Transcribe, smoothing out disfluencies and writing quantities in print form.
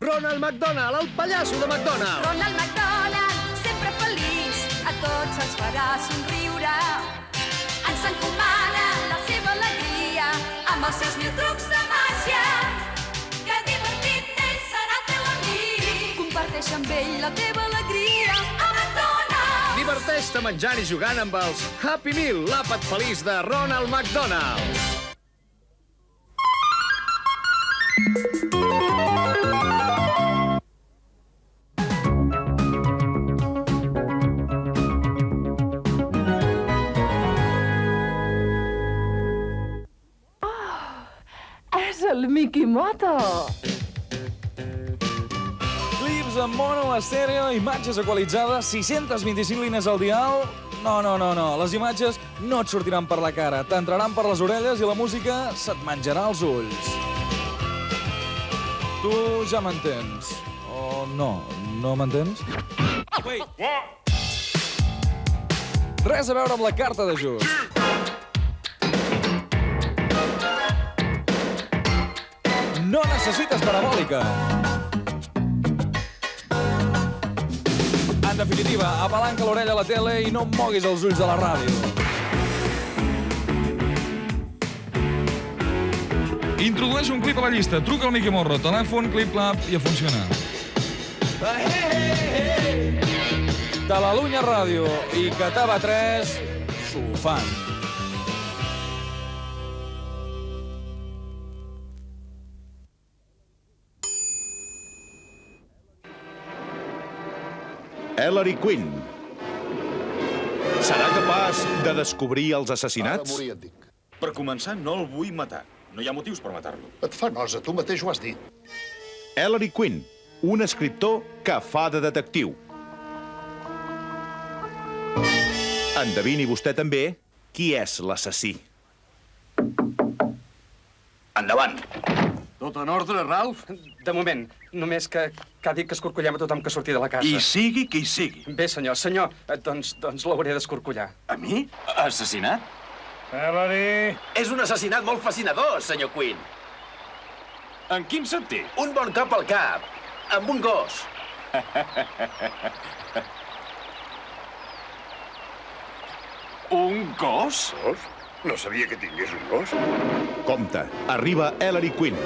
Ronald McDonald, el pallasso de McDonald. Ronald McDonald, sempre feliç, a tots ens farà somriure. Ens encomana la seva alegria amb els seus 1000 trucs de màgia. Que divertit ell serà teu amic. Comparteix amb ell la teva alegria a McDonald's. Diverteix-te menjant i jugant amb els Happy Meal, l'àpat feliç de Ronald McDonald. És el Mikimoto! Clips en mono, estèreo, imatges equalitzades, 625 línies al dial... No. Les imatges no et sortiran per la cara, t'entraran per les orelles i la música se't menjarà els ulls. Tu ja m'entens. O no m'entens? Res a veure amb la carta d'ajust. No necessites parabòlica. En definitiva, apalanca l'orella a la tele i no moguis els ulls de la ràdio. Introdueix un clip a la llista. Truca al Miqui Morro. Telèfon, clip, clap i a funcionar. Talalunya Ràdio i Catava 3 s'ho fan. Ellery Queen. Serà capaç de descobrir els Ara assassinats? morir, et dic. Per començar, no el vull matar. No hi ha motius per matar-lo. Et fa nosa, tu mateix ho has dit. Ellery Queen, un escriptor que fa de detectiu. Endevini vostè també qui és l'assassí. Endavant. Tot en ordre, Ralph? De moment, només que ha dit que escorcollem a tothom que surti de la casa. I sigui qui sigui. Bé, senyor, doncs l'hauré d'escorcollar. A mi? Assassinat? Ellery! És un assassinat molt fascinador, senyor Quinn. En quin sentit? Un bon cop al cap, amb un gos. Un gos? No sabia que tingués un gos. Compte, arriba Ellery Queen.